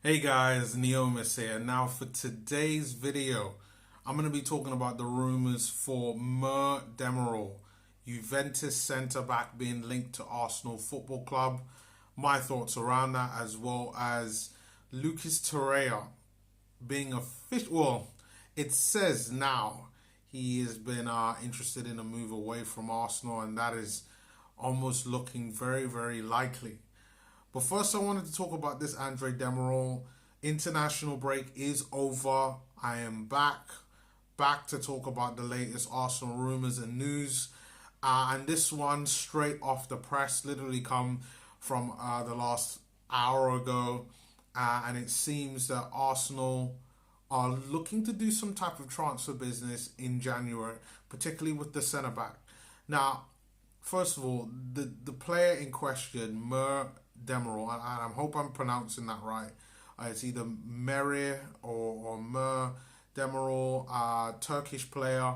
Hey guys, Neomis here. Now for today's video, I'm going to be talking about the rumours for Merih Demiral, Juventus centre-back being linked to Arsenal Football Club. My thoughts around that, as well as Lucas Torreira being official. Well, it says now he has been interested in a move away from Arsenal, and that is almost looking very, very likely. But first, I wanted to talk about this Andre Demiral. International break is over. I am back to talk about the latest Arsenal rumours and news. And this one, straight off the press, literally come from the last hour ago. And it seems that Arsenal are looking to do some type of transfer business in January, particularly with the centre back. Now, first of all, the player in question, Merih Demiral, and I hope I'm pronouncing that right. It's either Merih or Merih Demiral, Turkish player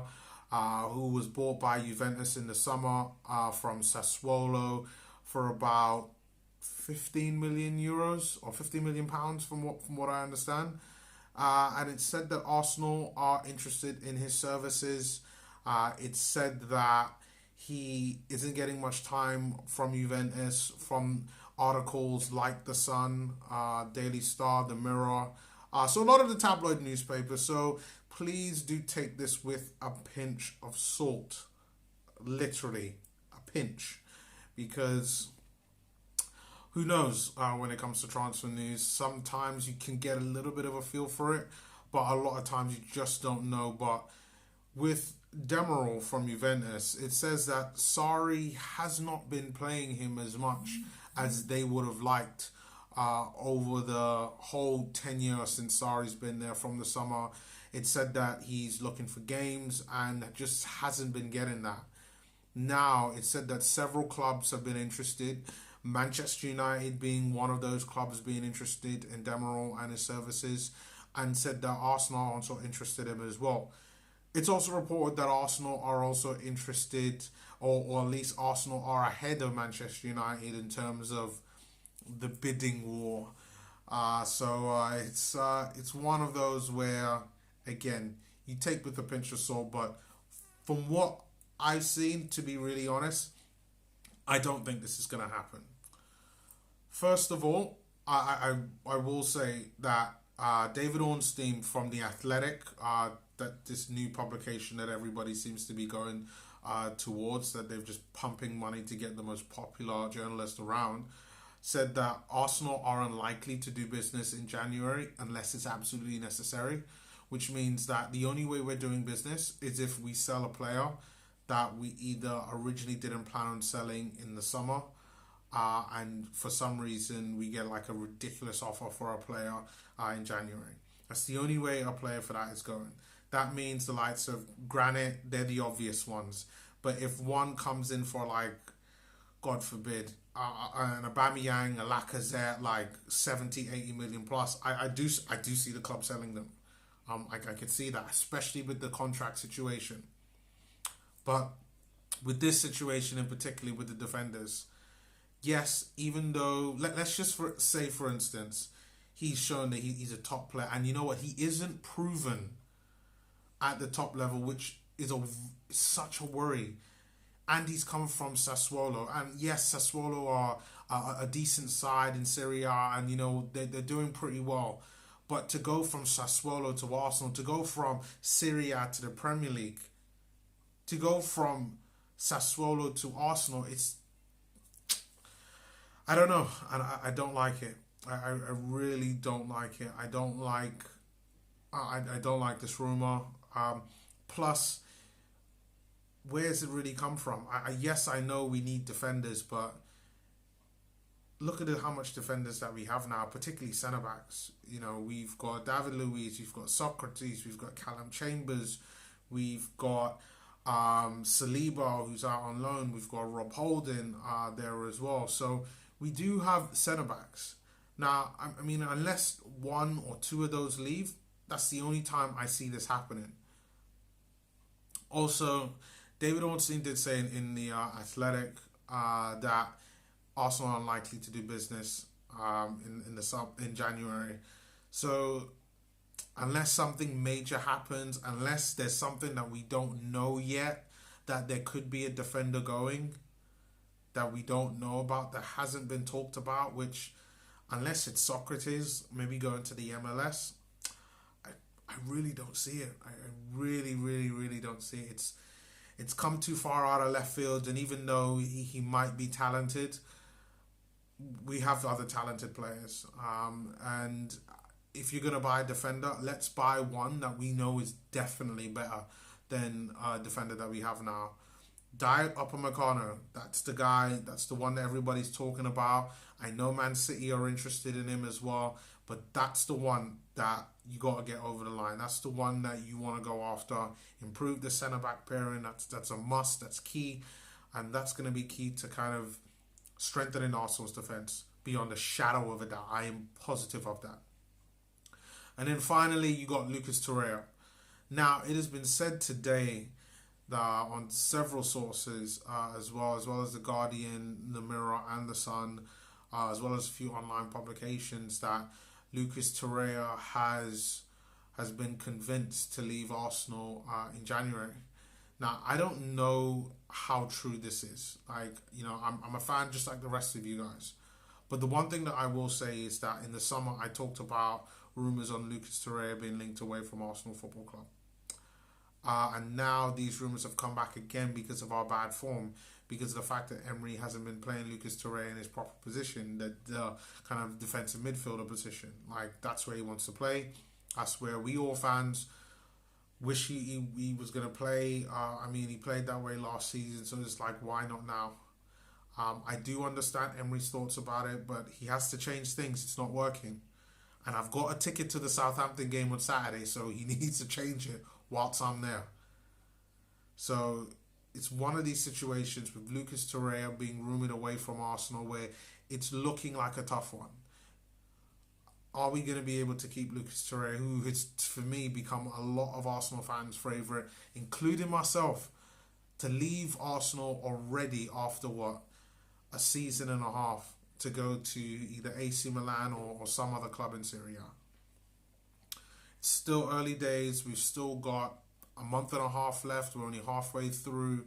who was bought by Juventus in the summer from Sassuolo for about 15 million euros or 50 million pounds from what I understand. And it's said that Arsenal are interested in his services. It's said that he isn't getting much time from Juventus, from articles like The Sun, Daily Star, The Mirror. So a lot of the tabloid newspapers. So please do take this with a pinch of salt. Literally, a pinch. Because who knows when it comes to transfer news. Sometimes you can get a little bit of a feel for it, but a lot of times you just don't know. But with Demiral from Juventus, it says that Sarri has not been playing him as much as they would have liked over the whole tenure since Sarri's been there from the summer. It said that he's looking for games and just hasn't been getting that. Now, it said that several clubs have been interested, Manchester United being one of those clubs being interested in Demiral and his services, and said that Arsenal are also interested in him as well. It's also reported that Arsenal are also interested, or at least Arsenal are ahead of Manchester United in terms of the bidding war. It's one of those where, again, you take with a pinch of salt. But from what I've seen, to be really honest, I don't think this is going to happen. First of all, I will say that David Ornstein from The Athletic, that this new publication that everybody seems to be going towards, that they're just pumping money to get the most popular journalist around, said that Arsenal are unlikely to do business in January unless it's absolutely necessary, which means that the only way we're doing business is if we sell a player that we either originally didn't plan on selling in the summer, and for some reason we get like a ridiculous offer for a player in January. That's the only way a player for that is going. That means the likes of Granite, they're the obvious ones. But if one comes in for, like, God forbid, an Aubameyang, a Lacazette, like 70, 80 million plus, I do see the club selling them. I could see that, especially with the contract situation. But with this situation, and particularly with the defenders, yes, even though, let's just say, for instance, he's shown that he's a top player. And you know what? He isn't proven at the top level, which is such a worry. And he's come from Sassuolo. And yes, Sassuolo are a decent side in Serie A, and, you know, they're doing pretty well. But to go from Sassuolo to Arsenal, to go from Serie A to the Premier League, to go from Sassuolo to Arsenal, I don't know. And I don't like it. I really don't like it. I don't like this rumor. Plus, where's it really come from? Yes, I know we need defenders, but look at how much defenders that we have now, particularly centre backs. You know, we've got David Luiz, we've got Socrates, we've got Callum Chambers, we've got Saliba, who's out on loan, we've got Rob Holding there as well. So we do have centre backs. Now, I mean, unless one or two of those leave, that's the only time I see this happening. Also, David Ornstein did say in the Athletic that Arsenal are unlikely to do business in January. So unless something major happens, unless there's something that we don't know yet, that there could be a defender going that we don't know about, that hasn't been talked about, which unless it's Socrates maybe going to the MLS, I really don't see it. I really don't see it. It's come too far out of left field, and even though he might be talented, we have other talented players. And if you're going to buy a defender, let's buy one that we know is definitely better than a defender that we have now. Diet Upamecano, that's the guy, that's the one that everybody's talking about. I know Man City are interested in him as well, but that's the one that you got to get over the line. That's the one that you want to go after. Improve the centre-back pairing, that's a must, that's key, and that's going to be key to kind of strengthening Arsenal's defence beyond a shadow of a doubt. I am positive of that. And then finally, you got Lucas Torreira. Now, it has been said today on several sources, as well as The Guardian, The Mirror and The Sun, as well as a few online publications, that Lucas Torreira has been convinced to leave Arsenal in January. Now, I don't know how true this is. I'm a fan just like the rest of you guys. But the one thing that I will say is that in the summer, I talked about rumours on Lucas Torreira being linked away from Arsenal Football Club. And now these rumours have come back again because of our bad form, because of the fact that Emery hasn't been playing Lucas Torreira in his proper position, the kind of defensive midfielder position. That's where he wants to play. That's where we all fans wish he was going to play. He played that way last season, so it's like, why not now? I do understand Emery's thoughts about it, but he has to change things. It's not working. And I've got a ticket to the Southampton game on Saturday, so he needs to change it whilst I'm there. So it's one of these situations with Lucas Torreira being rumoured away from Arsenal where it's looking like a tough one. Are we going to be able to keep Lucas Torreira, who has, for me, become a lot of Arsenal fans' favourite, including myself, to leave Arsenal already after a season and a half, to go to either AC Milan or some other club in Serie A? It's still early days. We've still got a month and a half left. We're only halfway through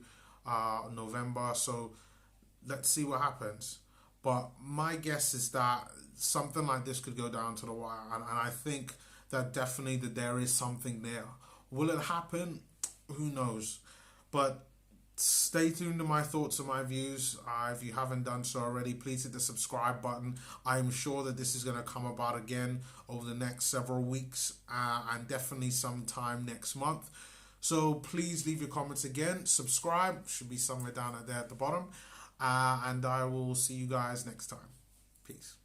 November, so let's see what happens. But my guess is that something like this could go down to the wire, and I think that definitely that there is something there. Will it happen? Who knows? But stay tuned to my thoughts and my views. If you haven't done so already, please hit the subscribe button. I'm sure that this is going to come about again over the next several weeks, and definitely sometime next month. So please leave your comments again. Subscribe, should be somewhere down there at the bottom. And I will see you guys next time. Peace.